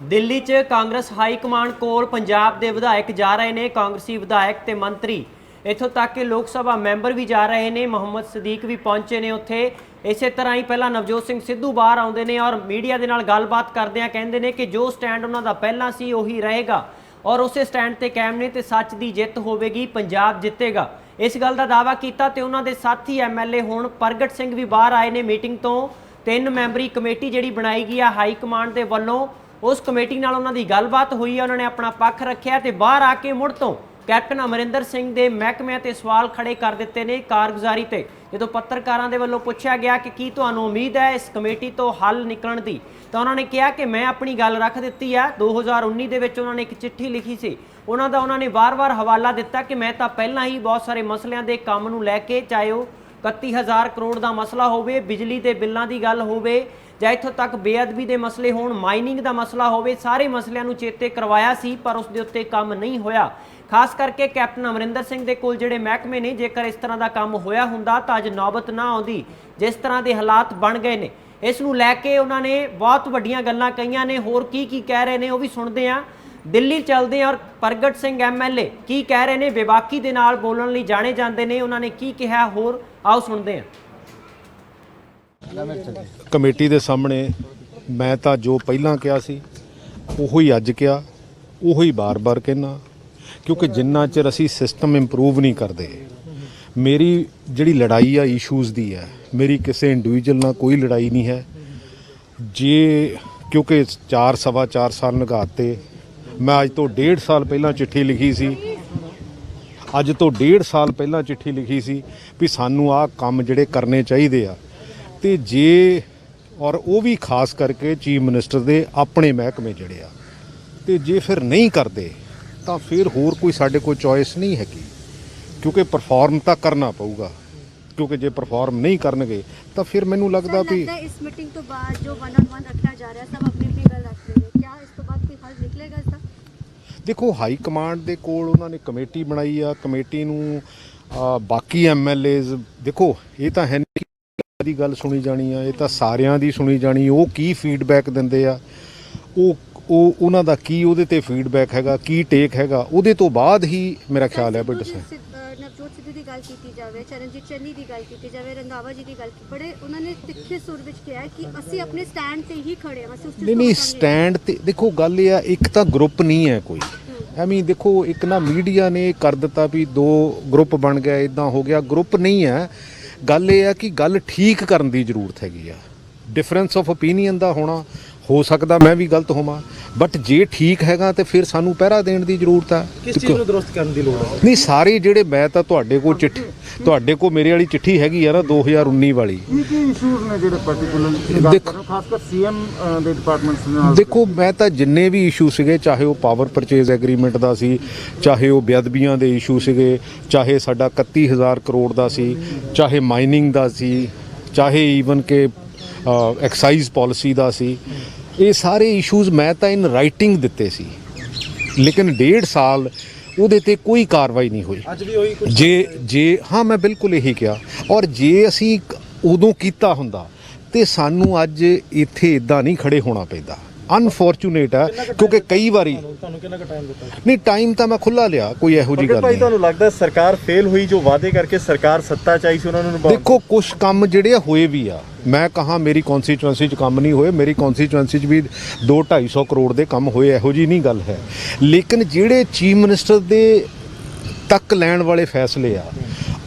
ਦਿੱਲੀ 'ਚ Congress high command ਕੋਲ ਪੰਜਾਬ ਦੇ ਵਿਧਾਇਕ ਜਾ ਰਹੇ ਨੇ। ਕਾਂਗਰਸੀ ਵਿਧਾਇਕ ਤੇ ਮੰਤਰੀ, ਇੱਥੋਂ ਤੱਕ ਕਿ ਲੋਕ ਸਭਾ ਮੈਂਬਰ ਵੀ ਜਾ ਰਹੇ ਨੇ। ਮੁਹੰਮਦ ਸਦੀਕ ਵੀ ਪਹੁੰਚੇ ਨੇ ਉੱਥੇ। ਇਸੇ ਤਰ੍ਹਾਂ ਹੀ ਪਹਿਲਾਂ ਨਵਜੋਤ ਸਿੰਘ ਸਿੱਧੂ ਬਾਹਰ ਆਉਂਦੇ ਨੇ ਔਰ ਮੀਡੀਆ ਦੇ ਨਾਲ ਗੱਲਬਾਤ ਕਰਦਿਆਂ ਕਹਿੰਦੇ ਨੇ ਕਿ ਜੋ ਸਟੈਂਡ ਉਹਨਾਂ ਦਾ ਪਹਿਲਾਂ ਸੀ ਉਹੀ ਰਹੇਗਾ ਔਰ ਉਸੇ ਸਟੈਂਡ ਤੇ ਕਾਇਮ ਨੇ ਤੇ ਸੱਚ ਦੀ ਜਿੱਤ ਹੋਵੇਗੀ, ਪੰਜਾਬ ਜਿੱਤੇਗਾ। ਇਸ ਗੱਲ ਦਾ ਦਾਅਵਾ ਕੀਤਾ ਤੇ ਉਹਨਾਂ ਦੇ ਸਾਥੀ ਐਮਐਲਏ ਹੁਣ ਪ੍ਰਗਟ ਸਿੰਘ ਵੀ ਬਾਹਰ ਆਏ ਨੇ ਮੀਟਿੰਗ ਤੋਂ। 3 ਮੈਂਬਰੀ ਕਮੇਟੀ ਜਿਹੜੀ ਬਣਾਈ ਗਈ ਆ ਹਾਈ ਕਮਾਂਡ ਦੇ ਵੱਲੋਂ, उस कमेटी नाल उन्हां दी गलबात हुई है। उन्होंने अपना पक्ष रखिया ते बाहर आके मुड़ तो कैप्टन अमरिंदर सिंह दे महकमे ते सवाल खड़े कर दिते ने कारगुजारी ते। जो पत्रकारां दे वल्लों पुछया गया कि की तुहानूं उम्मीद है इस कमेटी तो हल निकलण दी, तो उन्होंने कहा कि मैं अपनी गल रख दित्ती है। 2019 दे विच उन्होंने एक चिट्ठी लिखी सी, उन्हां दा उन्होंने बार-बार हवाला दिता कि मैं तां पहलां ही बहुत सारे मसलिਆਂ दे काम नूं लैके, चाहे वो 31,000 करोड़ का मसला होवे, बिजली के बिलों की गल होवे, ਜਾਂ ਇੱਥੋਂ ਤੱਕ ਬੇਅਦਬੀ ਦੇ ਮਸਲੇ ਹੋਣ, ਮਾਈਨਿੰਗ ਦਾ ਮਸਲਾ ਹੋਵੇ, ਸਾਰੇ ਮਸਲਿਆਂ ਨੂੰ ਚੇਤੇ ਕਰਵਾਇਆ ਸੀ ਪਰ ਉਸ ਦੇ ਉੱਤੇ ਕੰਮ ਨਹੀਂ ਹੋਇਆ। ਖਾਸ ਕਰਕੇ ਕੈਪਟਨ ਅਮਰਿੰਦਰ ਸਿੰਘ ਦੇ ਕੋਲ ਜਿਹੜੇ ਮਹਿਕਮੇ ਨੇ, ਜੇਕਰ ਇਸ ਤਰ੍ਹਾਂ ਦਾ ਕੰਮ ਹੋਇਆ ਹੁੰਦਾ ਤਾਂ ਅੱਜ ਨੌਬਤ ਨਾ ਆਉਂਦੀ ਜਿਸ ਤਰ੍ਹਾਂ ਦੇ ਹਾਲਾਤ ਬਣ ਗਏ ਨੇ। ਇਸ ਨੂੰ ਲੈ ਕੇ ਉਹਨਾਂ ਨੇ ਬਹੁਤ ਵੱਡੀਆਂ ਗੱਲਾਂ ਕਹੀਆਂ ਨੇ। ਹੋਰ ਕੀ ਕੀ ਕਹਿ ਰਹੇ ਨੇ ਉਹ ਵੀ ਸੁਣਦੇ ਹਾਂ। ਦਿੱਲੀ ਚੱਲਦੇ ਹਾਂ ਔਰ ਪ੍ਰਗਟ ਸਿੰਘ ਐਮਐਲਏ ਕੀ ਕਹਿ ਰਹੇ ਨੇ। ਬੇਬਾਕੀ ਦੇ ਨਾਲ ਬੋਲਣ ਲਈ ਜਾਣੇ ਜਾਂਦੇ ਨੇ, ਉਹਨਾਂ ਨੇ ਕੀ ਕਿਹਾ ਹੋਰ ਆਓ ਸੁਣਦੇ ਹਾਂ। कमेटी के सामने मैं तो जो पहला कहा सी उही अज कहा, उही बार बार कहना, क्योंकि जिन्ना चिर असी सिस्टम इंप्रूव नहीं करते, मेरी जिहड़ी लड़ाई आ इशूज़ दी है, मेरी किसी इंडिविजुअल नाल कोई लड़ाई नहीं है। जे क्योंकि 4-4.25 साल लंघाते, मैं अज तो 1.5 साल पहला चिट्ठी लिखी सी, अज तो 1.5 साल पहला चिट्ठी लिखी सी भी सानू आ काम जिहड़े करने चाहिए आ। तो जे और वो भी खास करके चीफ मिनिस्टर दे अपने महकमे जड़े आ, तो जे फिर नहीं करते तो फिर होर कोई साडे कोल चॉइस नहीं हैगी, क्योंकि परफॉर्म तो करना पऊगा। क्योंकि जे परफॉर्म नहीं करनगे तो फिर मैनू लगदा भी इस मीटिंग तो बाद जो 1-on-1 रखा जा रहा है, सब अपनी अपनी गल रख रहे हैं, क्या इस तो बाद कोई हल निकलेगा इसका? देखो हाई कमांड दे कोल उन्होंने कमेटी बनाई आ, कमेटी नू बाकी MLAs देखो ये तो है ਦੀ ਗੱਲ ਸੁਣੀ ਜਾਣੀ ਆ, ਇਹ ਤਾਂ ਸਾਰਿਆਂ ਦੀ ਸੁਣੀ ਜਾਣੀ। ਉਹ ਕੀ ਫੀਡਬੈਕ ਦਿੰਦੇ ਆ, ਉਹ ਉਹਨਾਂ ਦਾ ਕੀ ਉਹਦੇ ਤੇ ਫੀਡਬੈਕ ਹੈਗਾ, ਕੀ ਟੇਕ ਹੈਗਾ, ਉਹਦੇ ਤੋਂ ਬਾਅਦ ਹੀ ਮੇਰਾ ਖਿਆਲ ਹੈ ਵੀ ਨਵਜੋਤ ਸਿੱਧੂ ਦੀ ਗੱਲ ਕੀਤੀ ਜਾਵੇ, ਚਰਨਜੀਤ ਚੰਨੀ ਦੀ ਗੱਲ ਕੀਤੀ ਜਾਵੇ, ਰੰਧਾਵਾ ਜੀ ਦੀ ਗੱਲ ਬੜੇ ਉਹਨਾਂ ਨੇ ਤਿੱਖੇ ਸੁਰ ਵਿੱਚ ਕਿਹਾ ਕਿ ਅਸੀਂ ਆਪਣੇ ਸਟੈਂਡ ਤੇ ਹੀ ਖੜੇ ਹਾਂ। ਨਹੀਂ ਸਟੈਂਡ ਤੇ ਦੇਖੋ ਗੱਲ ਇਹ ਆ, ਇੱਕ ਤਾਂ ਗਰੁੱਪ ਨਹੀਂ ਹੈ ਕੋਈ ਐਵੇਂ। ਦੇਖੋ ਇੱਕ ਨਾ ਮੀਡੀਆ ਨੇ ਕਰ ਦਿੱਤਾ ਵੀ 2 ਗਰੁੱਪ ਬਣ ਗਿਆ, ਇਦਾਂ ਹੋ ਗਿਆ। ਗਰੁੱਪ ਨਹੀਂ ਹੈ। ਗੱਲ ਇਹ ਆ ਕਿ ਗੱਲ ਠੀਕ ਕਰਨ ਦੀ ਜ਼ਰੂਰਤ ਹੈਗੀ ਆ। ਡਿਫਰੈਂਸ ਆਫ ਓਪੀਨੀਅਨ ਦਾ ਹੋਣਾ, ਹੋ ਸਕਦਾ ਮੈਂ ਵੀ ਗਲਤ ਹੋਵਾਂ, ਬਟ ਜੇ ਠੀਕ ਹੈਗਾ ਤੇ ਫਿਰ ਸਾਨੂੰ ਪਹਿਰਾ ਦੇਣ ਦੀ ਜ਼ਰੂਰਤ ਆ। ਕਿਸ ਚੀਜ਼ ਨੂੰ ਦਰੁਸਤ ਕਰਨ ਦੀ ਲੋੜ ਹੈ? ਨਹੀਂ ਸਾਰੇ ਜਿਹੜੇ ਮੈਂ ਤਾਂ ਤੁਹਾਡੇ ਕੋਲ ਚਿੱਠੀ, ਤੁਹਾਡੇ ਕੋਲ ਮੇਰੇ ਵਾਲੀ ਚਿੱਠੀ ਹੈਗੀ ਆ ਨਾ 2019 ਵਾਲੀ। ਕੀ ਇਸ਼ੂਜ਼ ਨੇ ਜਿਹੜੇ ਪਾਰਟਿਕੂਲਰ ਖਾਸ ਕਰ ਸੀਐਮ ਦੇ ਡਿਪਾਰਟਮੈਂਟਸ ਨਾਲ? ਦੇਖੋ ਮੈਂ ਤਾਂ ਜਿੰਨੇ ਵੀ ਇਸ਼ੂ ਸੀਗੇ, ਚਾਹੇ ਉਹ ਪਾਵਰ ਪਰਚੇਜ਼ ਐਗਰੀਮੈਂਟ ਦਾ ਸੀ, ਚਾਹੇ ਉਹ ਬੇਅਦਬੀਆਂ ਦੇ ਇਸ਼ੂ ਸੀਗੇ, ਚਾਹੇ ਸਾਡਾ 31,000 ਕਰੋੜ ਦਾ ਸੀ, ਚਾਹੇ ਮਾਈਨਿੰਗ ਦਾ ਸੀ, ਚਾਹੇ ਈਵਨ ਕਿ ਐਕਸਾਈਜ਼ ਪਾਲਿਸੀ ਦਾ ਸੀ, ਇਹ ਸਾਰੇ ਇਸ਼ੂਜ਼ ਮੈਂ ਤਾਂ ਇਨ ਰਾਈਟਿੰਗ ਦਿੱਤੇ ਸੀ। ਲੇਕਿਨ 1.5 ਸਾਲ ਉਹਦੇ ਤੇ ਕੋਈ ਕਾਰਵਾਈ ਨਹੀਂ ਹੋਈ। ਅੱਜ ਵੀ ਹੋਈ ਕੁਝ? ਜੇ ਹਾਂ ਮੈਂ ਬਿਲਕੁਲ ਇਹੀ ਕਿਹਾ। ਔਰ ਜੇ ਅਸੀਂ ਉਦੋਂ ਕੀਤਾ ਹੁੰਦਾ ਤੇ ਸਾਨੂੰ ਅੱਜ ਇੱਥੇ ਇਦਾਂ ਨਹੀਂ ਖੜੇ ਹੋਣਾ ਪੈਂਦਾ। ਅਨਫੋਰਚੂਨੇਟ ਹੈ ਕਿਉਂਕਿ ਕਈ ਵਾਰੀ ਤੁਹਾਨੂੰ ਕਿੰਨਾ ਕੁ ਟਾਈਮ ਦਿੱਤਾ? ਨਹੀਂ ਟਾਈਮ ਤਾਂ ਮੈਂ ਖੁੱਲਾ ਲਿਆ, ਕੋਈ ਇਹੋ ਜਿਹੀ ਗੱਲ ਭਾਈ ਨਹੀਂ। ਤੁਹਾਨੂੰ ਲੱਗਦਾ ਸਰਕਾਰ ਫੇਲ ਹੋਈ, ਜੋ ਵਾਅਦੇ ਕਰਕੇ ਸਰਕਾਰ ਸੱਤਾ ਚ ਆਈ ਸੀ ਉਹਨਾਂ ਨੂੰ ਨਿਭਾਉਣ? ਦੇਖੋ ਕੁਝ ਕੰਮ ਜਿਹੜੇ ਹੋਏ ਵੀ ਆ, ਮੈਂ ਕਹਾਂ ਮੇਰੀ ਕੌਂਸਟੀਚੁਐਂਸੀ 'ਚ ਕੰਮ ਨਹੀਂ ਹੋਏ, ਮੇਰੀ ਕੌਂਸਟੀਚੁਐਂਸੀ 'ਚ ਵੀ 200-250 ਕਰੋੜ ਦੇ ਕੰਮ ਹੋਏ, ਇਹੋ ਜਿਹੀ ਨਹੀਂ ਗੱਲ ਹੈ। ਲੇਕਿਨ ਜਿਹੜੇ ਚੀਫ ਮਿਨਿਸਟਰ ਦੇ ਤੱਕ ਲੈਣ ਵਾਲੇ ਫੈਸਲੇ ਆ,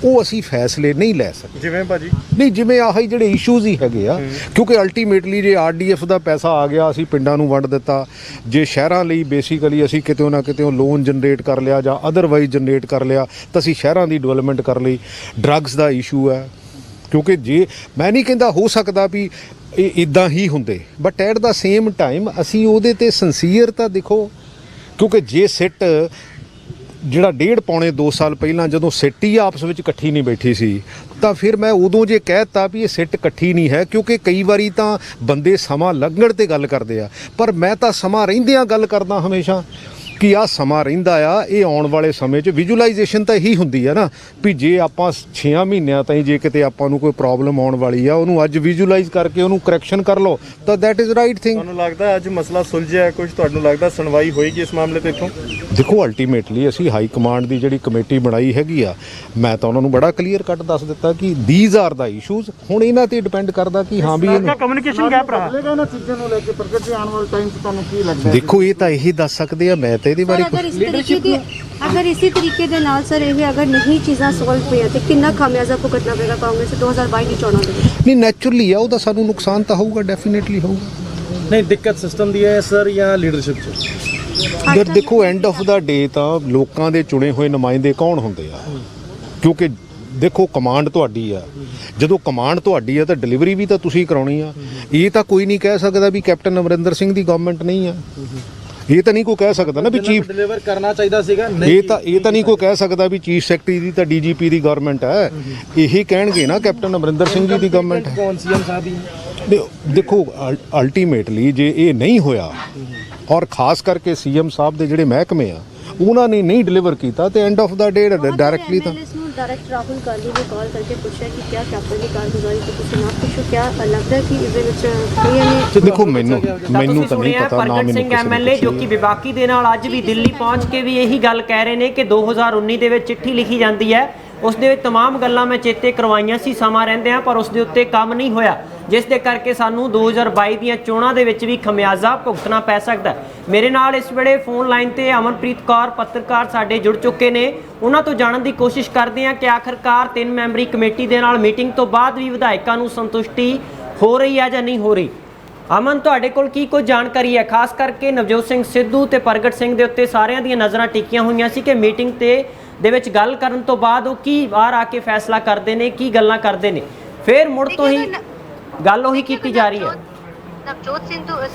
ਉਹ ਅਸੀਂ ਫੈਸਲੇ ਨਹੀਂ ਲੈ ਸਕਦੇ। ਜਿਵੇਂ ਭਾਜੀ ਨਹੀਂ ਜਿਵੇਂ ਆਹੀ ਜਿਹੜੇ ਇਸ਼ੂਜ਼ ਹੀ ਹੈਗੇ ਆ, ਕਿਉਂਕਿ ਅਲਟੀਮੇਟਲੀ ਜੇ RDF ਦਾ ਪੈਸਾ ਆ ਗਿਆ, ਅਸੀਂ ਪਿੰਡਾਂ ਨੂੰ ਵੰਡ ਦਿੱਤਾ। ਜੇ ਸ਼ਹਿਰਾਂ ਲਈ ਬੇਸਿਕਲੀ ਅਸੀਂ ਕਿਤੇ ਨਾ ਕਿਤੇ ਲੋਨ ਜਨਰੇਟ ਕਰ ਲਿਆ ਜਾਂ ਅਦਰਵਾਈਜ਼ ਜਨਰੇਟ ਕਰ ਲਿਆ ਤਾਂ ਅਸੀਂ ਸ਼ਹਿਰਾਂ ਦੀ ਡਿਵੈਲਪਮੈਂਟ ਕਰ ਲਈ। ਡਰੱਗਸ ਦਾ ਇਸ਼ੂ ਹੈ, ਕਿਉਂਕਿ ਜੇ ਮੈਂ ਨਹੀਂ ਕਹਿੰਦਾ ਹੋ ਸਕਦਾ ਵੀ ਇਹ ਇੱਦਾਂ ਹੀ ਹੁੰਦੇ, but at the same time ਅਸੀਂ ਉਹਦੇ ਤੇ ਸਿੰਸੀਅਰ ਤਾਂ ਦੇਖੋ। ਕਿਉਂਕਿ ਜੇ ਸਿੱਟ ਜਿਹੜਾ 1.5-2 ਸਾਲ ਪਹਿਲਾਂ ਜਦੋਂ ਸਿੱਟ ਹੀ ਆਪਸ ਵਿੱਚ ਇਕੱਠੀ ਨਹੀਂ ਬੈਠੀ ਸੀ, ਤਾਂ ਫਿਰ ਮੈਂ ਉਦੋਂ ਜੇ ਕਹਿਤਾ ਵੀ ਇਹ ਸਿੱਟ ਇਕੱਠੀ ਨਹੀਂ ਹੈ, ਕਿਉਂਕਿ ਕਈ ਵਾਰੀ ਤਾਂ ਬੰਦੇ ਸਮਾਂ ਲੰਘਣ ਤੇ ਗੱਲ ਕਰਦੇ ਆ, ਪਰ ਮੈਂ ਤਾਂ ਸਮਾਂ ਰਹਿੰਦਿਆਂ ਗੱਲ ਕਰਦਾ ਹਮੇਸ਼ਾ ਕਿ ਆਹ ਸਮਾਂ ਰਹਿੰਦਾ ਆ, ਇਹ ਆਉਣ ਵਾਲੇ ਸਮੇਂ 'ਚ ਵਿਜ਼ੂਅਲਾਈਜੇਸ਼ਨ ਤਾਂ ਇਹੀ ਹੁੰਦੀ ਆ ਨਾ ਵੀ ਜੇ ਆਪਾਂ 6 ਮਹੀਨਿਆਂ ਤਾਈਂ ਜੇ ਕਿਤੇ ਆਪਾਂ ਨੂੰ ਕੋਈ ਪ੍ਰੋਬਲਮ ਆਉਣ ਵਾਲੀ ਆ ਉਹਨੂੰ ਅੱਜ ਵਿਜ਼ੂਅਲਾਈਜ਼ ਕਰਕੇ ਉਹਨੂੰ ਕਰੈਕਸ਼ਨ ਕਰ ਲਓ ਤਾਂ ਦੈਟ ਇਜ਼ ਰਾਈਟ ਥਿੰਗ। ਤੁਹਾਨੂੰ ਲੱਗਦਾ ਅੱਜ ਮਸਲਾ ਸੁਲਝਿਆ ਕੁਝ? ਤੁਹਾਨੂੰ ਲੱਗਦਾ ਸੁਣਵਾਈ ਹੋਏਗੀ ਇਸ ਮਾਮਲੇ ਤੇ ਇੱਥੋਂ? ਦੇਖੋ ਅਲਟੀਮੇਟਲੀ ਅਸੀਂ ਹਾਈ ਕਮਾਂਡ ਦੀ ਜਿਹੜੀ ਕਮੇਟੀ ਬਣਾਈ ਹੈਗੀ ਆ, ਮੈਂ ਤਾਂ ਉਹਨਾਂ ਨੂੰ ਬੜਾ ਕਲੀਅਰ ਕੱਟ ਦੱਸ ਦਿੱਤਾ ਕਿ ਥੀਜ਼ ਆਰ ਦਾ ਇਸ਼ੂਜ਼। ਹੁਣ ਇਹਨਾਂ ਤੇ ਡਿਪੈਂਡ ਕਰਦਾ ਕਿ ਹਾਂ ਵੀ ਇਹਨੂੰ ਕਮਿਊਨੀਕੇਸ਼ਨ ਗੈਪ ਰਹਾ। ਬਦਲੇਗਾ ਇਹਨਾਂ ਚੀਜ਼ਾਂ ਨੂੰ ਲੈ ਕੇ ਪ੍ਰਗਟ ਜੀ ਆਉਣ ਵਾਲੇ ਟਾਈਮ 'ਚ ਤੁਹਾਨੂੰ ਕੀ ਲੱਗਦਾ ਹੈ? ਦੇਖੋ ਇਹ ਤਾਂ ਇਹੀ ਦੱਸ ਸਕਦੇ ਆ, ਮੈਂ ਤਾਂ ਇਹਦੇ ਬਾਰੇ ਅਗਰ ਇਸੇ ਤਰੀਕੇ ਦੇ ਨਾਲ ਸਰ ਇਹ ਅਗਰ ਨਹੀਂ ਚੀਜ਼ਾਂ ਸੋਲਵ ਹੋਈਆਂ ਤੇ ਕਿੰਨਾ ਖਾਮਿਆਜ਼ਾ ਭੁਗਤਣਾ ਪਏਗਾ ਕਾਂਗਰਸ 2022 ਦੀ ਚੋਣਾਂ ਦੇ ਵਿੱਚ? ਨਹੀਂ ਨੈਚੁਰਲੀ ਆ, ਉਹਦਾ ਸਾਨੂੰ ਨੁਕਸਾਨ ਤਾਂ ਹੋਊਗਾ, ਡੈਫੀਨੇਟਲੀ ਹੋਊਗਾ। ਨਹੀਂ ਦਿੱਕਤ ਸਿਸਟਮ ਦੀ ਹੈ ਸਰ ਜਾਂ ਲੀਡਰਸ਼ਿਪ 'ਚ? ਪਰ ਦੇਖੋ ਐਂਡ ਆਫ ਦਾ ਡੇ ਤਾਂ ਲੋਕਾਂ ਦੇ ਚੁਣੇ ਹੋਏ ਨੁਮਾਇੰਦੇ ਕੌਣ ਹੁੰਦੇ ਆ? ਕਿਉਂਕਿ ਦੇਖੋ ਕਮਾਂਡ ਤੁਹਾਡੀ ਆ, ਜਦੋਂ ਕਮਾਂਡ ਤੁਹਾਡੀ ਆ ਤਾਂ ਡਿਲੀਵਰੀ ਵੀ ਤਾਂ ਤੁਸੀਂ ਕਰਾਉਣੀ ਆ। ਇਹ ਤਾਂ ਕੋਈ ਨਹੀਂ ਕਹਿ ਸਕਦਾ ਵੀ ਕੈਪਟਨ ਅਮਰਿੰਦਰ ਸਿੰਘ ਦੀ ਗਵਰਨਮੈਂਟ ਨਹੀਂ ਆ, ਇਹ ਤਾਂ ਨਹੀਂ ਕੋਈ ਕਹਿ ਸਕਦਾ ਨਾ ਵੀ ਚੀਫ ਡਿਲੀਵਰ ਕਰਨਾ ਚਾਹੀਦਾ ਸੀਗਾ। ਇਹ ਤਾਂ ਨਹੀਂ ਕੋਈ ਕਹਿ ਸਕਦਾ ਵੀ ਚੀਫ ਸੈਕਟਰੀ ਦੀ ਤਾਂ ਡੀਜੀਪੀ ਦੀ ਗਵਰਨਮੈਂਟ ਹੈ। ਇਹੀ ਕਹਿਣਗੇ ਨਾ ਕੈਪਟਨ ਅਮਰਿੰਦਰ ਸਿੰਘ ਜੀ ਦੀ ਗਵਰਨਮੈਂਟ ਹੈ। ਕੌਣ ਸੀਐਮ ਸਾਹਿਬ ਦੀ? ਦੇਖੋ ਅਲਟੀਮੇਟਲੀ ਜੇ ਇਹ ਨਹੀਂ ਹੋਇਆ ਔਰ ਖਾਸ ਕਰਕੇ ਸੀਐਮ ਸਾਹਿਬ ਦੇ ਜਿਹੜੇ ਮਹਿਕਮੇ ਆ ਉਹਨਾਂ ਨੇ ਨਹੀਂ ਡਿਲੀਵਰ ਕੀਤਾ ਤੇ end of the day directly ਤਾਂ डायरेक्ट राहुल गांधी ने कॉल करके पूछा कि क्या कैप्टन की कारगुजारी तो कुछ ना पूछो, क्या लगता है कि ਇਹਦੇ ਵਿੱਚ ਤੇ ਦੇਖੋ ਮੈਨੂੰ ਤਾਂ ਨਹੀਂ ਪਤਾ ਨਾ ਪ੍ਰਗਟ ਸਿੰਘ ਐਮਐਲਏ ਜੋ ਕਿ ਵਿਵਾਕੀ ਦੇ ਨਾਲ ਅੱਜ ਵੀ ਦਿੱਲੀ ਪਹੁੰਚ ਕੇ ਵੀ ਇਹੀ ਗੱਲ ਕਹਿ ਰਹੇ ਨੇ ਕਿ 2019 ਦੇ ਵਿੱਚ ਚਿੱਠੀ ਲਿਖੀ ਜਾਂਦੀ ਹੈ, ਉਸ ਦੇ ਵਿੱਚ तमाम ਗੱਲਾਂ ਮੈਂ ਚੇਤੇ ਕਰਵਾਈਆਂ ਸੀ ਸਮਾਂ ਰਹਿੰਦਿਆਂ, ਪਰ ਉਸ ਦੇ ਉੱਤੇ ਕੰਮ ਨਹੀਂ ਹੋਇਆ, ਜਿਸ ਦੇ ਕਰਕੇ ਸਾਨੂੰ 2022 ਦੀਆਂ ਚੋਣਾਂ ਦੇ ਵਿੱਚ ਵੀ ਖਮਿਆਜ਼ਾ ਭੁਗਤਣਾ ਪੈ ਸਕਦਾ। ਮੇਰੇ ਨਾਲ ਇਸ ਵੇਲੇ ਫੋਨ ਲਾਈਨ ਤੇ ਅਮਨਪ੍ਰੀਤ ਕੌਰ ਪੱਤਰਕਾਰ ਸਾਡੇ ਜੁੜ ਚੁੱਕੇ ਨੇ, ਉਹਨਾਂ ਤੋਂ ਜਾਣਨ ਦੀ ਕੋਸ਼ਿਸ਼ ਕਰਦੇ ਹਾਂ ਕਿ ਆਖਰਕਾਰ 3 ਮੈਂਬਰੀ ਕਮੇਟੀ ਦੇ ਨਾਲ ਮੀਟਿੰਗ ਤੋਂ ਬਾਅਦ ਵੀ ਵਿਧਾਇਕਾਂ ਨੂੰ ਸੰਤੁਸ਼ਟੀ ਹੋ ਰਹੀ ਹੈ ਜਾਂ ਨਹੀਂ ਹੋ ਰਹੀ। ਅਮਨ, ਤੁਹਾਡੇ ਕੋਲ ਕੀ ਕੁਝ ਜਾਣਕਾਰੀ ਹੈ? ਖਾਸ ਕਰਕੇ ਨਵਜੋਤ ਸਿੰਘ ਸਿੱਧੂ ਤੇ ਪ੍ਰਗਟ ਸਿੰਘ ਦੇ ਉੱਤੇ ਸਾਰਿਆਂ ਦੀਆਂ ਨਜ਼ਰਾਂ ਟਿਕੀਆਂ ਹੋਈਆਂ ਸੀ ਕਿ ਮੀਟਿੰਗ ਦੇ ਵਿੱਚ ਗੱਲ ਕਰਨ ਤੋਂ ਬਾਅਦ ਉਹ ਕੀ ਬਾਹਰ ਆ ਕੇ ਫੈਸਲਾ ਕਰਦੇ ਨੇ, ਕੀ ਗੱਲਾਂ ਕਰਦੇ ਨੇ, ਫਿਰ ਮੁੜ ਤੋਂ ਹੀ ਗੱਲ ਉਹੀ ਕੀਤੀ ਜਾ ਰਹੀ ਹੈ। ਨਵਜੋਤ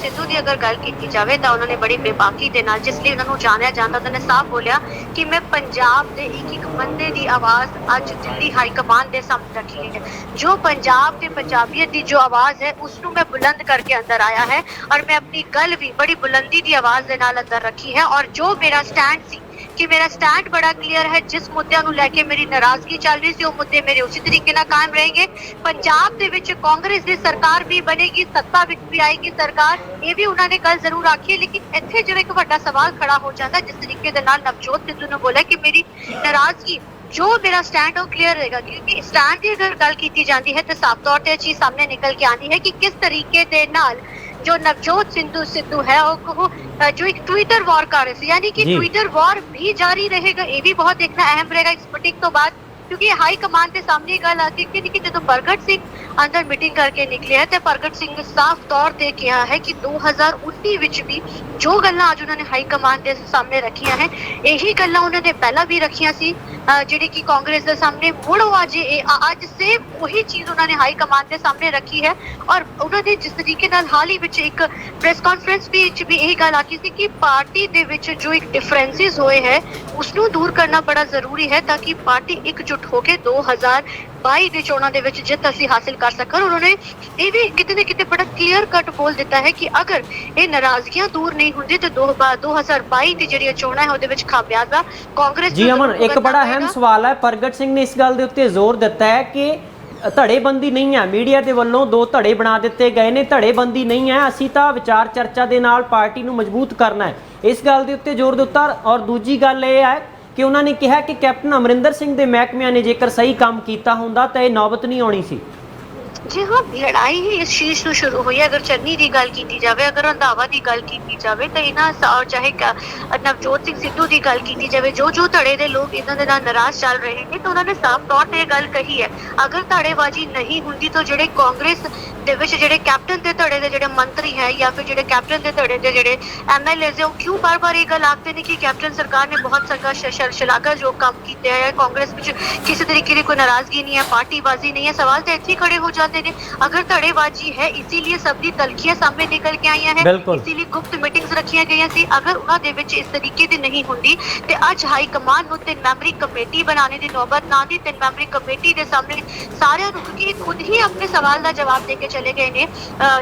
ਸਿੱਧੂ ਦੀ ਅਗਰ ਗੱਲ ਕੀਤੀ ਜਾਵੇ ਤਾਂ ਉਹਨਾਂ ਨੇ ਬੜੀ ਬੇਬਾਕੀ ਦੇ ਨਾਲ, ਜਿਸ ਲਈ ਉਹਨਾਂ ਨੂੰ ਜਾਣਿਆ ਜਾਂਦਾ, ਉਹਨਾਂ ਨੇ ਸਾਫ਼ ਬੋਲਿਆ ਕਿ ਮੈਂ ਪੰਜਾਬ ਦੇ ਇੱਕ ਬੰਦੇ ਦੀ ਆਵਾਜ਼ ਅੱਜ ਦਿੱਲੀ ਹਾਈ ਕਮਾਂਡ ਦੇ ਸਾਹਮਣੇ ਰੱਖੀ ਹੈ। ਜੋ ਪੰਜਾਬ ਤੇ ਪੰਜਾਬੀਅਤ ਦੀ ਜੋ ਆਵਾਜ਼ ਹੈ ਉਸ ਨੂੰ ਮੈਂ ਬੁਲੰਦ ਕਰਕੇ ਅੰਦਰ ਆਇਆ ਹੈ ਔਰ ਮੈਂ ਆਪਣੀ ਗੱਲ ਵੀ ਬੜੀ ਬੁਲੰਦੀ ਦੀ ਆਵਾਜ਼ ਦੇ ਨਾਲ ਅੰਦਰ ਰੱਖੀ ਹੈ ਔਰ ਜੋ ਮੇਰਾ ਸਟੈਂਡ ਸੀ कि मेरा स्टैंड बड़ा क्लियर है, जिस मुद्दे ਨੂੰ ਲੈ ਕੇ ਮੇਰੀ ਨਾਰਾਜ਼ਗੀ ਚੱਲ ਰਹੀ ਸੀ ਉਹ ਮੁੱਦੇ ਮੇਰੇ ਉਸੇ ਤਰੀਕੇ ਨਾਲ ਕਾਇਮ रहेंगे। ਪੰਜਾਬ ਦੇ ਵਿੱਚ ਕਾਂਗਰਸ ਦੀ ਸਰਕਾਰ ਵੀ ਬਣੇਗੀ, ਸੱਤਾ ਵਿੱਚ ਵੀ ਆਏਗੀ ਸਰਕਾਰ, ਇਹ ਵੀ ਉਹਨਾਂ ਨੇ ਗੱਲ ਜ਼ਰੂਰ ਆਖੀ, ਲੇਕਿਨ ਇੱਥੇ ਜਿਹੜਾ ਇੱਕ ਵੱਡਾ ਸਵਾਲ ਖੜਾ ਹੋ ਜਾਂਦਾ ਜਿਸ ਤਰੀਕੇ ਦੇ ਨਾਲ ਨਵਜੋਤ ਸਿੱਧੂ ਨੇ ਬੋਲਿਆ ਕਿ ਮੇਰੀ ਨਾਰਾਜ਼ਗੀ जो मेरा स्टैंड हो क्लियर रहेगा, क्योंकि स्टैंड की अगर गल की जाती है तो साफ तौर पर चीज सामने निकल के आती है कि किस तरीके दे नाल जो नवजोत सिद्धू है वो जो एक ट्विटर वॉर कर रहे थे, यानी कि ट्विटर वॉर भी जारी रहेगा, ये भी बहुत देखना अहम रहेगा इस मीटिंग तो बाद, क्योंकि हाई कमान के सामने गल आती है कि जो प्रगट सिंह अंदर मीटिंग करके निकले है तो प्रगट सिंह ने साफ तौर पर कहा है कि 2019 विच भी जो गल्लां अज उन्होंने हाई कमान के सामने रखियां है यही गल्लां उन्होंने पहला भी रखियां सी, जिहड़ी कि कांग्रेस के सामने मुड़ अज सेम वही चीज उन्होंने हाई कमान के सामने रखी है और उन्होंने जिस तरीके नाल हाल ही विच एक प्रेस कॉन्फ्रेंस भी यही गल आखी सी कि पार्टी दे विच जो एक डिफरेंसिस होए है उसनूं दूर करना बड़ा जरूरी है ताकि पार्टी एकजुट होकर 2022 ਦੀ ਚੋਣਾਂ ਦੇ ਵਿੱਚ ਜਿੱਤ ਅਸੀਂ ਹਾਸਿਲ ਕਰ ਸਕਣ। ਉਹਨਾਂ ਨੇ ਇਹ ਵੀ ਕਿਤੇ ਨਾ ਕਿਤੇ ਬੜਾ ਕਲੀਅਰ ਕੱਟ ਬੋਲ ਦਿੱਤਾ ਹੈ ਕਿ ਅਗਰ ਇਹ ਨਾਰਾਜ਼ਗੀਆਂ ਦੂਰ ਨਹੀਂ ਹੁੰਦੀ ਤੇ 2022 ਦੀ ਜਿਹੜੀ ਚੋਣਾਂ ਹੈ ਉਹਦੇ ਵਿੱਚ ਖਾਮਿਆਜ਼ਾ ਕਾਂਗਰਸ ਜੀ ਅਮਨ, ਇੱਕ ਬੜਾ ਅਹਿਮ ਸਵਾਲ ਹੈ, ਪ੍ਰਗਟ ਸਿੰਘ ਨੇ ਇਸ ਗੱਲ ਦੇ ਉੱਤੇ ਜ਼ੋਰ ਦਿੱਤਾ ਹੈ ਕਿ ਧੜੇਬੰਦੀ ਨਹੀਂ ਹੈ, ਮੀਡੀਆ ਦੇ ਵੱਲੋਂ 2 ਧੜੇ ਬਣਾ ਦਿੱਤੇ ਗਏ ਨੇ, ਧੜੇਬੰਦੀ ਨਹੀਂ ਹੈ, ਅਸੀਂ ਤਾਂ ਵਿਚਾਰ ਚਰਚਾ ਦੇ ਨਾਲ ਪਾਰਟੀ ਨੂੰ ਮਜ਼ਬੂਤ ਕਰਨਾ ਹੈ, ਇਸ ਗੱਲ ਦੇ ਉੱਤੇ ਜ਼ੋਰ ਦਿੱਤਾ। ਔਰ ਦੂਜੀ ਗੱਲ ਇਹ ਹੈ ਕਿ ਉਹਨਾਂ ਨੇ ਕਿਹਾ ਕਿ ਕੈਪਟਨ ਅਮਰਿੰਦਰ ਸਿੰਘ ਦੇ ਮਹਿਕਮਿਆਂ ਨੇ ਜੇਕਰ ਸਹੀ ਕੰਮ ਕੀਤਾ ਹੁੰਦਾ ਤਾਂ ਇਹ ਨੌਬਤ ਨਹੀਂ ਆਉਣੀ ਸੀ। जी हाँ, लड़ाई ही इस चीज से शुरू हुई है। अगर चन्नी की गल की जाए, अगर रंधावा की गल की जाए तो इन्हों चाहे नवजोत सिंह सिद्धू की गल की जाए, जो धड़े के लोग इन्हों के नाराज चल रहे हैं तो उन्होंने साफ तौर पर गल कही है अगर धड़ेबाजी नहीं होंगी तो जोड़े कांग्रेस ਜਿਹੜੇ ਕੈਪਟਨ ਦੇ ਧੜੇ ਦੇ ਜਿਹੜੇ ਮੰਤਰੀ ਹੈ ਜਾਂ ਫਿਰ ਜਿਹੜੇ ਕੈਪਟਨ ਦੇ ਧੜੇ ਦੇ ਜਿਹੜੇ ਐਮਐਲਏਜ਼ ਹੈ ਉਹ ਕਿਉਂ ਬਾਰ-ਬਾਰ ਇਹ ਗੱਲ ਆਖਦੇ ਨੇ ਕਿ ਕੈਪਟਨ ਸਰਕਾਰ ਨੇ ਬਹੁਤ ਸਾਰਾ ਸ਼ਲਾਘਾਯੋਗ ਕੰਮ ਕੀਤਾ ਹੈ, ਕਾਂਗਰਸ ਵਿੱਚ ਕਿਸੇ ਤਰੀਕੇ ਦੀ ਕੋਈ ਨਾਰਾਜ਼ਗੀ ਨਹੀਂ ਹੈ, ਪਾਰਟੀਬਾਜ਼ੀ ਨਹੀਂ ਹੈ। ਸਵਾਲ ਤਾਂ ਇੱਥੇ ਖੜੇ ਹੋ ਜਾਂਦੇ ਨੇ, ਅਗਰ ਧੜੇਬਾਜ਼ੀ ਹੈ ਇसीलिए ਸਭ ਦੀ ਤਲਖੀਆਂ ਸਾਹਮਣੇ ਨਿਕਲ ਕੇ ਆਈਆਂ ਹੈ, ਇसीलिए ਗੁਪਤ ਮੀਟਿੰਗਸ ਰੱਖੀਆਂ ਗਈਆਂ ਸੀ। ਅਗਰ ਉਹਨਾਂ ਦੇ ਵਿੱਚ ਇਸ ਤਰੀਕੇ ਦੀ ਨਹੀਂ ਹੁੰਦੀ ਤੇ ਅੱਜ ਹਾਈ ਕਮਾਂਡ ਨੂੰ 3 ਮੈਂਬਰੀ ਕਮੇਟੀ ਬਣਾਉਣੇ ਦੀ ਨੌਬਤ ਨਾ ਆਉਂਦੀ। 3 ਮੈਂਬਰੀ ਕਮੇਟੀ ਦੇ ਸਾਹਮਣੇ ਸਾਰਿਆਂ ਨੂੰ, ਕਿਉਂਕਿ ਖੁਦ ਹੀ ਆਪਣੇ ਸਵਾਲ ਦਾ ਜਵਾਬ ਦੇ ਕੇ ਚਲੇ ਗਏ ਨੇ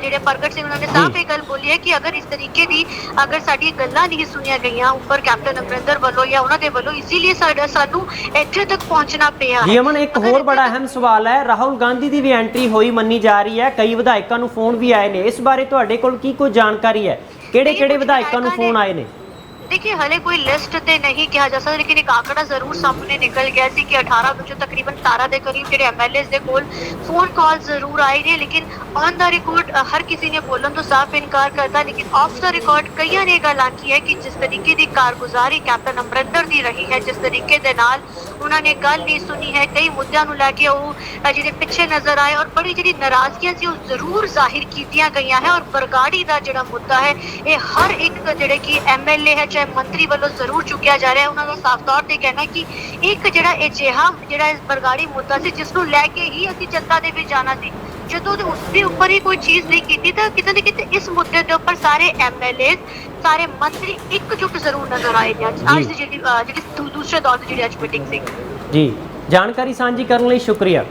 ਜਿਹੜੇ ਪ੍ਰਗਟ ਸਿੰਘ, ਉਹਨਾਂ ਨੇ ਸਾਫ਼ ਇਹ ਗੱਲ ਬੋਲੀ ਹੈ ਕਿ ਅਗਰ ਇਸ ਤਰੀਕੇ ਦੀ ਅਗਰ ਸਾਡੀ ਗੱਲਾਂ ਨਹੀਂ ਸੁਣੀਆਂ ਗਈਆਂ ਉੱਪਰ ਕੈਪਟਨ ਅਮਰਿੰਦਰ ਵੱਲੋਂ ਜਾਂ ਉਹਨਾਂ ਦੇ ਵੱਲੋਂ, ਇਸੇ ਲਈ ਸਾਨੂੰ ਇੱਥੇ ਤੱਕ ਪਹੁੰਚਣਾ ਪਿਆ। ਜੀ ਅਮਨ, ਇੱਕ ਹੋਰ ਬੜਾ ਅਹਿਮ ਸਵਾਲ ਹੈ, ਰਾਹੁਲ ਗਾਂਧੀ ਦੀ ਵੀ ਐਂਟਰੀ ਹੋਈ ਮੰਨੀ ਜਾ ਰਹੀ ਹੈ, ਕਈ ਵਿਧਾਇਕਾਂ ਨੂੰ ਫੋਨ ਵੀ ਆਏ ਨੇ, ਇਸ ਬਾਰੇ ਤੁਹਾਡੇ ਕੋਲ ਕੀ ਕੋਈ ਜਾਣਕਾਰੀ ਹੈ? ਕਿਹੜੇ ਵਿਧਾਇਕਾਂ ਨੂੰ ਫੋਨ ਆਏ ਨੇ? देखिए हले कोई लिस्ट ते नहीं कहा जा सकता, लेकिन एक आंकड़ा जरूर सामने निकल गया सी कि 18 ਵਿੱਚੋਂ ਤਕਰੀਬਨ 17 ਦੇ ਕਰੀਬ ਜਿਹੜੇ ਐਮਐਲਏਸ ਦੇ ਕੋਲ ਫੋਨ ਕਾਲ ਜ਼ਰੂਰ ਆਏ ਨੇ, ਲੇਕਿਨ ਔਨ ਦਾ ਰਿਕਾਰਡ ਹਰ ਕਿਸੇ ਨੇ ਬੋਲਣ ਤੋਂ ਸਾਫ਼ ਇਨਕਾਰ ਕਰਤਾ। ਲੇਕਿਨ ਆਫ ਦਾ ਰਿਕਾਰਡ ਕਈਆਂ ਨੇ ਗੱਲ ਆਖੀ ਹੈ ਕਿ ਜਿਸ ਤਰੀਕੇ ਦੀ ਕਾਰਗੁਜ਼ਾਰੀ ਕੈਪਟਨ ਅਮਰਿੰਦਰ ਦੀ ਰਹੀ ਹੈ, ਜਿਸ ਤਰੀਕੇ ਦੇ ਨਾਲ ਉਹਨਾਂ ਨੇ ਗੱਲ ਨਹੀਂ ਸੁਣੀ ਹੈ, ਕਈ ਮੁੱਦਿਆਂ ਨੂੰ ਲੈ ਕੇ ਉਹ ਜਿਹੜੇ ਪਿੱਛੇ ਨਜ਼ਰ ਆਏ ਔਰ ਬੜੀ ਜਿਹੜੀ ਨਾਰਾਜ਼ਗੀਆਂ ਸੀ ਉਹ ਜ਼ਰੂਰ ਜ਼ਾਹਿਰ ਕੀਤੀਆਂ ਗਈਆਂ ਹੈ। ਔਰ ਬਰਗਾੜੀ ਦਾ ਜਿਹੜਾ ਮੁੱਦਾ ਹੈ ਇਹ ਹਰ ਇੱਕ ਜਿਹੜੇ ਕਿ ਐਮਐਲਏ ਹੈ ਮੰਤਰੀ ਵੱਲੋਂ ਜ਼ਰੂਰ ਚੁੱਕਿਆ ਜਾ ਰਿਹਾ ਹੈ। ਉਹਨਾਂ ਦਾ ਸਾਫ਼ ਤੌਰ ਤੇ ਕਹਿਣਾ ਕਿ ਇੱਕ ਜਿਹੜਾ ਅਜਿਹਾ ਇਸ ਬਰਗਾੜੀ ਮੁੱਦਾ ਸੀ ਜਿਸ ਨੂੰ ਲੈ ਕੇ ਹੀ ਅਸੀਂ ਜਨਤਾ ਦੇ ਵਿੱਚ ਜਾਣਾ ਸੀ, ਜਦੋਂ ਉਸ ਦੇ ਉੱਪਰ ਹੀ ਕੋਈ ਚੀਜ਼ ਨਹੀਂ ਕੀਤੀ ਤਾਂ ਕਿਤੇ ਨਾ ਕਿਤੇ ਇਸ ਮੁੱਦੇ ਦੇ ਉੱਪਰ ਸਾਰੇ ਐਮਐਲਏ, ਸਾਰੇ ਮੰਤਰੀ ਇਕਜੁੱਟ ਜ਼ਰੂਰ ਨਜ਼ਰ ਆਏ ਨੇ। ਅੱਜ ਦੀ ਜਿਹੜੀ ਦੂਸਰੇ ਦੌਰ ਦੀ ਜਿਹੜੀ ਅੱਜ ਮੀਟਿੰਗ ਸੀ। ਜੀ, ਜਾਣਕਾਰੀ ਸਾਂਝੀ ਕਰਨ ਲਈ ਸ਼ੁਕਰੀਆ।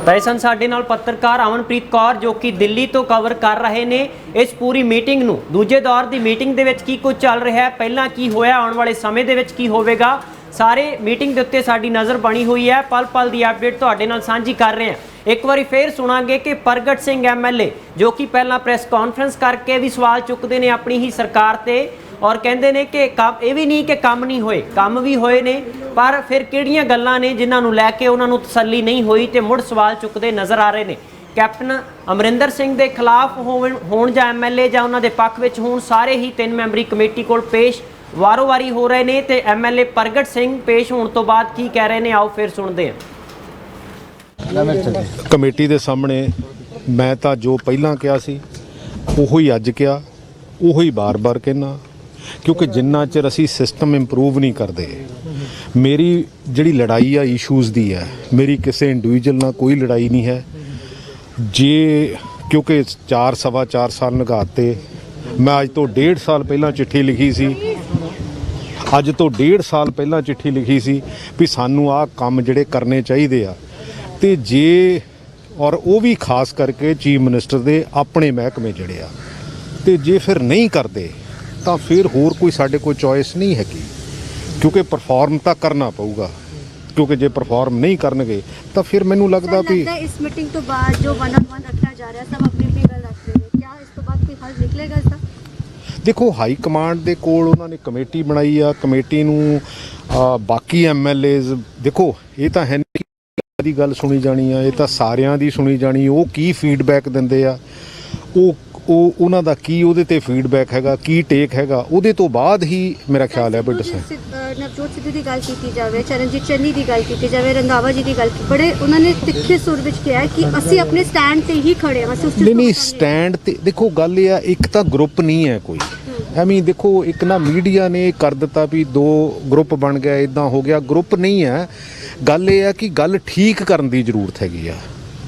ਤਾਂ ਇਹ ਸਨ ਸਾਡੇ ਨਾਲ ਪੱਤਰਕਾਰ ਅਮਨਪ੍ਰੀਤ ਕੌਰ ਜੋ ਕਿ ਦਿੱਲੀ ਤੋਂ ਕਵਰ ਕਰ ਰਹੇ ਨੇ ਇਸ ਪੂਰੀ ਮੀਟਿੰਗ ਨੂੰ। ਦੂਜੇ ਦੌਰ ਦੀ ਮੀਟਿੰਗ ਦੇ ਵਿੱਚ ਕੀ ਕੁਝ ਚੱਲ ਰਿਹਾ ਹੈ, ਪਹਿਲਾਂ ਕੀ ਹੋਇਆ, ਆਉਣ ਵਾਲੇ ਸਮੇਂ ਦੇ ਵਿੱਚ ਕੀ ਹੋਵੇਗਾ, ਸਾਰੇ ਮੀਟਿੰਗ ਦੇ ਉੱਤੇ ਸਾਡੀ ਨਜ਼ਰ ਬਣੀ ਹੋਈ ਹੈ। ਪਲ ਪਲ ਦੀ ਅਪਡੇਟ ਤੁਹਾਡੇ ਨਾਲ ਸਾਂਝੀ ਕਰ ਰਹੇ ਹਾਂ। ਇੱਕ ਵਾਰੀ ਫੇਰ ਸੁਣਾਂਗੇ ਕਿ ਪ੍ਰਗਟ ਸਿੰਘ ਐਮਐਲਏ ਜੋ ਕਿ ਪਹਿਲਾਂ ਪ੍ਰੈਸ ਕਾਨਫਰੰਸ ਕਰਕੇ ਵੀ ਸਵਾਲ ਚੁੱਕਦੇ ਨੇ ਆਪਣੀ ਹੀ ਸਰਕਾਰ ਤੇ ਔਰ ਕਹਿੰਦੇ ਨੇ ਕਿ ਇਹ ਵੀ ਨਹੀਂ ਕਿ ਕੰਮ ਨਹੀਂ ਹੋਏ, ਕੰਮ ਵੀ ਹੋਏ ਨੇ, ਪਰ ਫਿਰ ਕਿਹੜੀਆਂ ਗੱਲਾਂ ਨੇ ਜਿਨ੍ਹਾਂ ਨੂੰ ਲੈ ਕੇ ਉਹਨਾਂ ਨੂੰ ਤਸੱਲੀ ਨਹੀਂ ਹੋਈ ਤੇ ਮੁੜ ਸਵਾਲ ਚੁੱਕਦੇ ਨਜ਼ਰ ਆ ਰਹੇ ਨੇ। ਕੈਪਟਨ ਅਮਰਿੰਦਰ ਸਿੰਘ ਦੇ ਖਿਲਾਫ ਹੋਣ ਜਾਂ ਐਮਐਲਏ ਜਾਂ ਉਹਨਾਂ ਦੇ ਪੱਖ ਵਿੱਚ ਹੋਣ, ਸਾਰੇ ਹੀ 3 ਮੈਂਬਰੀ ਕਮੇਟੀ ਕੋਲ ਪੇਸ਼ ਵਾਰੋ-ਵਾਰੀ ਹੋ ਰਹੇ ਨੇ ਤੇ ਐਮਐਲਏ ਪ੍ਰਗਟ ਸਿੰਘ ਪੇਸ਼ ਹੋਣ ਤੋਂ ਬਾਅਦ ਕੀ ਕਹਿ ਰਹੇ ਨੇ, ਆਓ ਫਿਰ ਸੁਣਦੇ ਹਾਂ। ਕਮੇਟੀ ਦੇ ਸਾਹਮਣੇ ਮੈਂ ਤਾਂ ਜੋ ਪਹਿਲਾਂ ਕਿਹਾ ਸੀ ਉਹੀ ਅੱਜ ਕਿਹਾ, ਉਹੀ ਬਾਰ-ਬਾਰ ਕਹਿਣਾ, ਕਿਉਂਕਿ ਜਿੰਨਾ ਚਿਰ ਅਸੀਂ ਸਿਸਟਮ ਇੰਪਰੂਵ ਨਹੀਂ ਕਰਦੇ, ਮੇਰੀ ਜਿਹੜੀ ਲੜਾਈ ਆ ਇਸ਼ੂਜ਼ ਦੀ ਹੈ, ਮੇਰੀ ਕਿਸੇ ਇੰਡੀਵਿਜੂਅਲ ਨਾਲ ਕੋਈ ਲੜਾਈ ਨਹੀਂ ਹੈ। ਜੇ ਕਿਉਂਕਿ 4 ਸਾਲ ਲੰਘਾਤੇ, ਮੈਂ ਅੱਜ ਤੋਂ 1.5 ਸਾਲ ਪਹਿਲਾਂ ਚਿੱਠੀ ਲਿਖੀ ਸੀ, ਅੱਜ ਤੋਂ 1.5 ਸਾਲ ਪਹਿਲਾਂ ਚਿੱਠੀ ਲਿਖੀ ਸੀ ਵੀ ਸਾਨੂੰ ਆਹ ਕੰਮ ਜਿਹੜੇ ਕਰਨੇ ਚਾਹੀਦੇ ਆ, ਤੇ ਜੇ ਔਰ ਉਹ ਵੀ ਖਾਸ ਕਰਕੇ ਚੀਫ ਮਿਨਿਸਟਰ ਦੇ ਆਪਣੇ ਮਹਿਕਮੇ ਜਿਹੜੇ ਆ, ਤੇ ਜੇ ਫਿਰ ਨਹੀਂ ਕਰਦੇ ਤਾਂ ਫਿਰ ਹੋਰ ਕੋਈ ਸਾਡੇ ਕੋਲ ਚੋਇਸ ਨਹੀਂ ਹੈਗੀ, ਕਿਉਂਕਿ ਪਰਫਾਰਮ ਤਾਂ ਕਰਨਾ ਪਊਗਾ, ਕਿਉਂਕਿ ਜੇ ਪਰਫਾਰਮ ਨਹੀਂ ਕਰਨਗੇ ਤਾਂ ਫਿਰ ਮੈਨੂੰ ਲੱਗਦਾ ਵੀ ਇਸ ਮੀਟਿੰਗ ਤੋਂ ਬਾਅਦ ਜੋ 1-on-1 ਰੱਖਿਆ ਜਾ ਰਿਹਾ ਸਭ ਆਪਣੀ ਆਪਣੀ ਗੱਲ ਰੱਖ ਰਹੇ ਨੇ, ਕਿਆ ਇਸ ਤੋਂ ਬਾਅਦ ਕੋਈ ਹੱਲ ਨਿਕਲੇਗਾ ਇਸ ਦਾ? ਦੇਖੋ, ਹਾਈ ਕਮਾਂਡ ਦੇ ਕੋਲ ਉਹਨਾਂ ਨੇ ਕਮੇਟੀ ਬਣਾਈ ਆ, ਕਮੇਟੀ ਨੂੰ ਬਾਕੀ ਐਮਐਲਏਜ਼, ਦੇਖੋ ਇਹ ਤਾਂ ਹੈ ਨਹੀਂ ਦੀ ਗੱਲ ਸੁਣੀ ਜਾਣੀ ਆ, ਇਹ ਤਾਂ ਸਾਰਿਆਂ ਦੀ ਸੁਣੀ ਜਾਣੀ, ਉਹ ਕੀ ਫੀਡਬੈਕ ਦਿੰਦੇ ਆ, ਉਹ ਉਹਨਾਂ ਦਾ ਕੀ ਉਹਦੇ ਤੇ ਫੀਡਬੈਕ ਹੈਗਾ, ਕੀ ਟੇਕ ਹੈਗਾ, ਉਹਦੇ ਤੋਂ ਬਾਅਦ ਹੀ ਮੇਰਾ ਖਿਆਲ ਹੈ ਬਟ ਨਵਜੋਤ ਸਿੱਧੂ ਦੀ ਗੱਲ ਕੀਤੀ ਜਾਵੇ, ਚਰਨਜੀਤ ਚੰਨੀ ਦੀ ਗੱਲ ਕੀਤੀ ਜਾਵੇ, ਰੰਧਾਵਾ ਜੀ ਦੀ ਗੱਲ ਬੜੇ ਉਹਨਾਂ ਨੇ ਤਿੱਖੇ ਸੁਰ ਵਿੱਚ ਕਿਹਾ ਕਿ ਅਸੀਂ ਆਪਣੇ ਸਟੈਂਡ ਤੇ ਹੀ ਖੜੇ ਹਾਂ। ਨਹੀਂ ਸਟੈਂਡ ਤੇ ਦੇਖੋ ਗੱਲ ਇਹ ਆ, ਇੱਕ ਤਾਂ ਗਰੁੱਪ ਨਹੀਂ ਹੈ ਕੋਈ ਐਵੇਂ, ਦੇਖੋ ਇੱਕ ਨਾ ਮੀਡੀਆ ਨੇ ਕਰ ਦਿੱਤਾ ਵੀ 2 ਗਰੁੱਪ ਬਣ ਗਿਆ, ਇਦਾਂ ਹੋ ਗਿਆ, ਗਰੁੱਪ ਨਹੀਂ ਹੈ। ਗੱਲ ਇਹ ਆ ਕਿ ਗੱਲ ਠੀਕ ਕਰਨ ਦੀ ਜ਼ਰੂਰਤ ਹੈਗੀ ਆ,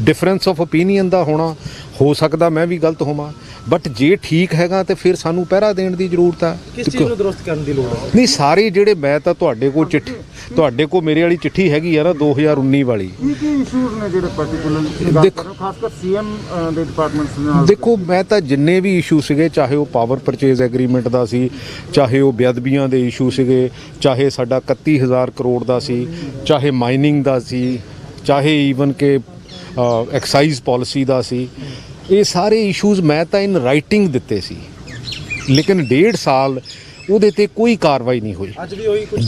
ਡਿਫਰੈਂਸ ਆਫ ਓਪੀਨੀਅਨ ਦਾ ਹੋਣਾ, ਹੋ ਸਕਦਾ ਮੈਂ ਵੀ ਗਲਤ ਹੋਵਾਂ, ਬਟ ਜੇ ਠੀਕ ਹੈਗਾ ਤੇ ਫਿਰ ਸਾਨੂੰ ਪਹਿਰਾ ਦੇਣ ਦੀ ਜ਼ਰੂਰਤ ਆ। ਕਿਸ ਚੀਜ਼ ਨੂੰ ਦਰੁਸਤ ਕਰਨ ਦੀ ਲੋੜ ਹੈ? ਨਹੀਂ ਸਾਰੇ ਜਿਹੜੇ, ਮੈਂ ਤਾਂ ਤੁਹਾਡੇ ਕੋਲ ਚਿੱਠੀ, ਤੁਹਾਡੇ ਕੋਲ ਮੇਰੇ ਵਾਲੀ ਚਿੱਠੀ ਹੈਗੀ ਆ ਨਾ 2019 ਵਾਲੀ, ਕੀ ਇਸ਼ੂਜ਼ ਨੇ ਜਿਹੜੇ ਪਾਰਟਿਕੂਲਰ ਖਾਸ ਕਰ ਸੀਐਮ ਦੇ ਡਿਪਾਰਟਮੈਂਟਸ ਨਾਲ? ਦੇਖੋ, ਮੈਂ ਤਾਂ ਜਿੰਨੇ ਵੀ ਇਸ਼ੂ ਸੀਗੇ, ਚਾਹੇ ਉਹ ਪਾਵਰ ਪਰਚੇਜ਼ ਐਗਰੀਮੈਂਟ ਦਾ ਸੀ, ਚਾਹੇ ਉਹ ਬੇਅਦਬੀਆਂ ਦੇ ਇਸ਼ੂ ਸੀਗੇ, ਚਾਹੇ ਸਾਡਾ 31,000 ਕਰੋੜ ਦਾ ਸੀ, ਚਾਹੇ ਮਾਈਨਿੰਗ ਦਾ ਸੀ, ਚਾਹੇ ਈਵਨ ਕਿ ਐਕਸਾਈਜ਼ ਪਾਲਿਸੀ ਦਾ ਸੀ, ਇਹ ਸਾਰੇ ਇਸ਼ੂਜ਼ ਮੈਂ ਤਾਂ ਇਨ ਰਾਈਟਿੰਗ ਦਿੱਤੇ ਸੀ, ਲੇਕਿਨ 1.5 ਸਾਲ ਉਹਦੇ ਤੇ ਕੋਈ ਕਾਰਵਾਈ ਨਹੀਂ ਹੋਈ। ਅੱਜ ਵੀ ਹੋਈ ਕੁਝ?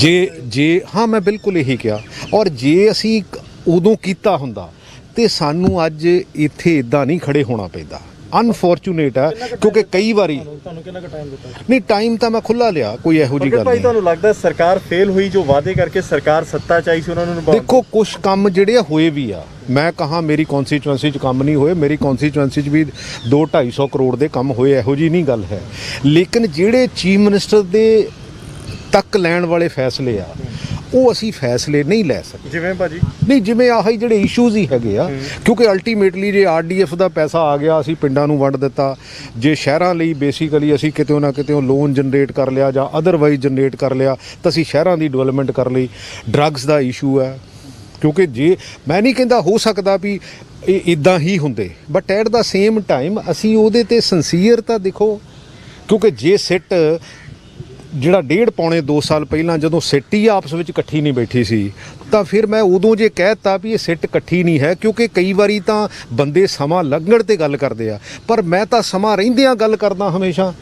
ਜੇ ਹਾਂ, ਮੈਂ ਬਿਲਕੁਲ ਇਹੀ ਕਿਹਾ, ਔਰ ਜੇ ਅਸੀਂ ਉਦੋਂ ਕੀਤਾ ਹੁੰਦਾ ਤੇ ਸਾਨੂੰ ਅੱਜ ਇੱਥੇ ਇਦਾਂ ਨਹੀਂ ਖੜੇ ਹੋਣਾ ਪੈਂਦਾ। ਅਨਫੋਰਚੂਨੇਟ ਹੈ ਕਿਉਂਕਿ ਕਈ ਵਾਰੀ ਤੁਹਾਨੂੰ ਕਿੰਨਾ ਕੁ ਟਾਈਮ ਦਿੱਤਾ? ਨਹੀਂ, ਟਾਈਮ ਤਾਂ ਮੈਂ ਖੁੱਲਾ ਲਿਆ, ਕੋਈ ਇਹੋ ਜਿਹੀ ਗੱਲ ਭਾਈ ਨਹੀਂ। ਤੁਹਾਨੂੰ ਲੱਗਦਾ ਸਰਕਾਰ ਫੇਲ ਹੋਈ, ਜੋ ਵਾਅਦੇ ਕਰਕੇ ਸਰਕਾਰ ਸੱਤਾ ਚ ਆਈ ਸੀ ਉਹਨਾਂ ਨੂੰ ਨਿਭਾਉਣ? ਦੇਖੋ, ਕੁਝ ਕੰਮ ਜਿਹੜੇ ਹੋਏ ਵੀ ਆ, ਮੈਂ ਕਹਾਂ ਮੇਰੀ ਕੌਨਸਟੀਚੁਐਂਸੀ 'ਚ ਕੰਮ ਨਹੀਂ ਹੋਏ, ਮੇਰੀ ਕੌਨਸਟੀਚੁਐਂਸੀ 'ਚ ਵੀ 200-250 ਕਰੋੜ ਦੇ ਕੰਮ ਹੋਏ, ਇਹੋ ਜਿਹੀ ਨਹੀਂ ਗੱਲ ਹੈ, ਲੇਕਿਨ ਜਿਹੜੇ ਚੀਫ ਮਿਨਿਸਟਰ ਦੇ ਤੱਕ ਲੈਣ ਵਾਲੇ ਫੈਸਲੇ ਆ ਉਹ ਅਸੀਂ ਫੈਸਲੇ ਨਹੀਂ ਲੈ ਸਕਦੇ। ਜਿਵੇਂ ਭਾਜੀ? ਨਹੀਂ, ਜਿਵੇਂ ਆਹੀ ਜਿਹੜੇ ਇਸ਼ੂਜ਼ ਹੀ ਹੈਗੇ ਆ, ਕਿਉਂਕਿ ਅਲਟੀਮੇਟਲੀ ਜੇ ਆਰਡੀਐਫ ਦਾ ਪੈਸਾ ਆ ਗਿਆ, ਅਸੀਂ ਪਿੰਡਾਂ ਨੂੰ ਵੰਡ ਦਿੱਤਾ, ਜੇ ਸ਼ਹਿਰਾਂ ਲਈ ਬੇਸਿਕਲੀ ਅਸੀਂ ਕਿਤੇ ਨਾ ਕਿਤੇ ਲੋਨ ਜਨਰੇਟ ਕਰ ਲਿਆ ਜਾਂ ਅਦਰਵਾਈਜ਼ ਜਨਰੇਟ ਕਰ ਲਿਆ ਤਾਂ ਅਸੀਂ ਸ਼ਹਿਰਾਂ ਦੀ ਡਿਵੈਲਪਮੈਂਟ ਕਰ ਲਈ। ਡਰੱਗਸ ਦਾ ਇਸ਼ੂ ਹੈ, ਕਿਉਂਕਿ ਜੇ ਮੈਂ ਨਹੀਂ ਕਹਿੰਦਾ, ਹੋ ਸਕਦਾ ਵੀ ਇਹ ਇਦਾਂ ਹੀ ਹੁੰਦੇ, but at the same time ਅਸੀਂ ਉਹਦੇ ਤੇ ਸਿੰਸੀਅਰ ਤਾਂ ਦੇਖੋ, ਕਿਉਂਕਿ ਜੇ ਸਿੱਟ ਜਿਹੜਾ 1.5 ਪੌਣੇ 2 ਸਾਲ ਪਹਿਲਾਂ ਜਦੋਂ ਸਿੱਟ ਹੀ ਆਪਸ ਵਿੱਚ ਇਕੱਠੀ ਨਹੀਂ ਬੈਠੀ ਸੀ, ਤਾਂ ਫਿਰ ਮੈਂ ਉਦੋਂ ਜੇ ਕਹਿਤਾ ਵੀ ਇਹ ਸਿੱਟ ਇਕੱਠੀ ਨਹੀਂ ਹੈ, ਕਿਉਂਕਿ ਕਈ ਵਾਰੀ ਤਾਂ ਬੰਦੇ ਸਮਾਂ ਲੰਘਣ ਤੇ ਗੱਲ ਕਰਦੇ ਆ, ਪਰ ਮੈਂ ਤਾਂ ਸਮਾਂ ਰਹਿੰਦਿਆਂ ਗੱਲ ਕਰਦਾ ਹਮੇਸ਼ਾ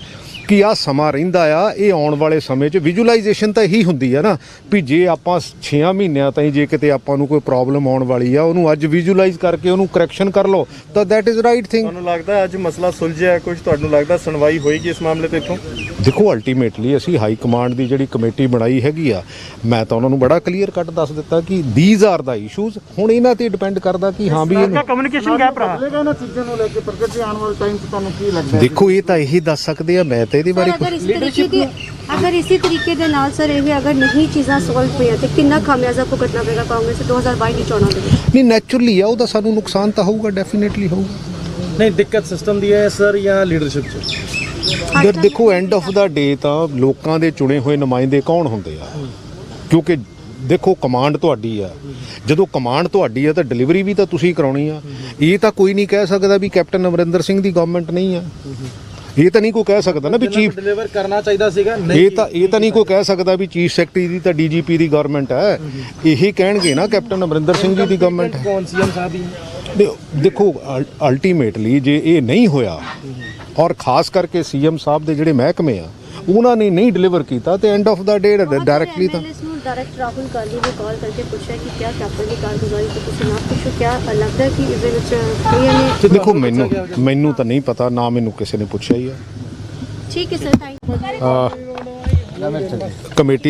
ਕਿ ਆਹ ਸਮਾਂ ਰਹਿੰਦਾ ਆ, ਇਹ ਆਉਣ ਵਾਲੇ ਸਮੇਂ 'ਚ ਵਿਜ਼ੂਅਲਾਈਜੇਸ਼ਨ ਤਾਂ ਇਹੀ ਹੁੰਦੀ ਆ ਨਾ ਵੀ ਜੇ ਆਪਾਂ 6 ਮਹੀਨਿਆਂ ਤਾਈਂ ਜੇ ਕਿਤੇ ਆਪਾਂ ਨੂੰ ਕੋਈ ਪ੍ਰੋਬਲਮ ਆਉਣ ਵਾਲੀ ਆ, ਉਹਨੂੰ ਅੱਜ ਵਿਜ਼ੂਅਲਾਈਜ਼ ਕਰਕੇ ਉਹਨੂੰ ਕਰੈਕਸ਼ਨ ਕਰ ਲਓ ਤਾਂ ਦੈਟ ਇਜ਼ ਰਾਈਟ ਥਿੰਗ। ਤੁਹਾਨੂੰ ਲੱਗਦਾ ਅੱਜ ਮਸਲਾ ਸੁਲਝਿਆ ਕੁਝ? ਤੁਹਾਨੂੰ ਲੱਗਦਾ ਸੁਣਵਾਈ ਹੋਏਗੀ ਇਸ ਮਾਮਲੇ ਤੇ ਇੱਥੋਂ? ਦੇਖੋ ਅਲਟੀਮੇਟਲੀ ਅਸੀਂ ਹਾਈ ਕਮਾਂਡ ਦੀ ਜਿਹੜੀ ਕਮੇਟੀ ਬਣਾਈ ਹੈਗੀ ਆ, ਮੈਂ ਤਾਂ ਉਹਨਾਂ ਨੂੰ ਬੜਾ ਕਲੀਅਰ ਕੱਟ ਦੱਸ ਦਿੱਤਾ ਕਿ ਥੀਜ਼ ਆਰ ਦਾ ਇਸ਼ੂਜ਼। ਹੁਣ ਇਹਨਾਂ ਤੇ ਡਿਪੈਂਡ ਕਰਦਾ ਕਿ ਹਾਂ ਵੀ ਇਹਨੂੰ ਕਮਿਊਨੀਕੇਸ਼ਨ ਗੈਪ ਰਹਾ ਇਹਨਾਂ ਚੀਜ਼ਾਂ ਨੂੰ ਲੈ ਕੇ ਪ੍ਰਗਟ ਜੀ ਆਉਣ ਵਾਲੇ ਟਾਈਮ 'ਚ ਤੁਹਾਨੂੰ ਕੀ ਲੱਗਦਾ? ਦੇਖੋ ਇਹ ਤਾਂ ਇਹੀ ਦੱਸ ਸਕਦੇ ਆ, ਮੈਂ ਤਾਂ ਇਹਦੇ ਬਾਰੇ ਅਗਰ ਇਸੇ ਤਰੀਕੇ ਦੇ ਨਾਲ ਸਰ ਇਹ ਅਗਰ ਨਹੀਂ ਚੀਜ਼ਾਂ ਸੋਲਵ ਹੋਈਆਂ ਤੇ ਕਿੰਨਾ ਖਾਮਿਆਜ਼ਾ ਭੁਗਤਣਾ ਪਏਗਾ ਕਾਂਗਰਸ 2022 ਦੀ ਚੋਣਾਂ ਦੇ ਵਿੱਚ? ਨਹੀਂ, ਨੈਚੁਰਲੀ ਆ, ਉਹਦਾ ਸਾਨੂੰ ਨੁਕਸਾਨ ਤਾਂ ਹੋਊਗਾ, ਡੈਫੀਨੇਟਲੀ ਹੋਊਗਾ। नहीं दिक्कत सिस्टम दी है सर या लीडरशिप च? ਫਿਰ ਦੇਖੋ ਐਂਡ ਆਫ ਦਾ ਡੇ ਤਾਂ ਲੋਕਾਂ ਦੇ ਚੁਣੇ ਹੋਏ ਨੁਮਾਇੰਦੇ ਕੌਣ ਹੁੰਦੇ ਆ, ਕਿਉਂਕਿ ਦੇਖੋ ਕਮਾਂਡ ਤੁਹਾਡੀ ਆ, ਜਦੋਂ ਕਮਾਂਡ ਤੁਹਾਡੀ ਆ ਤਾਂ ਡਿਲੀਵਰੀ ਵੀ ਤਾਂ ਤੁਸੀਂ ਕਰਾਉਣੀ ਆ। ਇਹ ਤਾਂ ਕੋਈ ਨਹੀਂ ਕਹਿ ਸਕਦਾ ਵੀ ਕੈਪਟਨ ਅਮਰਿੰਦਰ ਸਿੰਘ ਦੀ ਗਵਰਨਮੈਂਟ ਨਹੀਂ ਆ, ਇਹ ਤਾਂ ਨਹੀਂ ਕੋਈ ਕਹਿ ਸਕਦਾ ਨਾ ਵੀ ਚੀਫ डिलीवर करना चाहिए ਸੀਗਾ। ਇਹ ਤਾਂ ਨਹੀਂ ਕੋਈ ਕਹਿ ਸਕਦਾ ਵੀ ਚੀਫ ਸੈਕਟਰੀ ਦੀ ਤਾਂ ਡੀਜੀਪੀ ਦੀ ਗਵਰਨਮੈਂਟ ਹੈ। ਇਹੀ ਕਹਿਣਗੇ ਨਾ ਕੈਪਟਨ ਅਮਰਿੰਦਰ ਸਿੰਘ ਜੀ ਦੀ ਗਵਰਨਮੈਂਟ ਹੈ। कौन सीएम साहब ही? ਦੇਖੋ ਅਲਟੀਮੇਟਲੀ ਜੇ ਇਹ ਨਹੀਂ ਹੋਇਆ ਔਰ ਖਾਸ ਕਰਕੇ ਸੀਐਮ ਸਾਹਿਬ ਦੇ ਜਿਹੜੇ ਮਹਿਕਮੇ ਆ ਉਹਨਾਂ ਨੇ ਨਹੀਂ ਡਿਲੀਵਰ ਕੀਤਾ ਤੇ end of the day directly ਤਾਂ ਡਾਇਰੈਕਟ ਰਾਹੁਲ ਗਾਂਧੀ ਨੇ ਕਾਲ ਕਰਕੇ ਪੁੱਛਿਆ ਕਿ ਕਿਆ ਕੈਪਟਨ ਦੀ ਕਾਰਗੁਜ਼ਾਰੀ ਤੇ ਤੁਸੀਂ ਨਾ ਪੁੱਛੋ, ਕਿਆ ਲੱਗਦਾ ਕਿ ਇਸ ਦੇ ਵਿੱਚ ਕੋਈ ਦੇਖੋ ਮੈਨੂੰ ਤਾਂ ਨਹੀਂ ਪਤਾ, ਨਾ ਮੈਨੂੰ ਕਿਸੇ ਨੇ ਪੁੱਛਿਆ ਹੀ ਆ। ਠੀਕ ਹੈ ਸਰ, ਥੈਂਕ ਯੂ। ਕਮੇਟੀ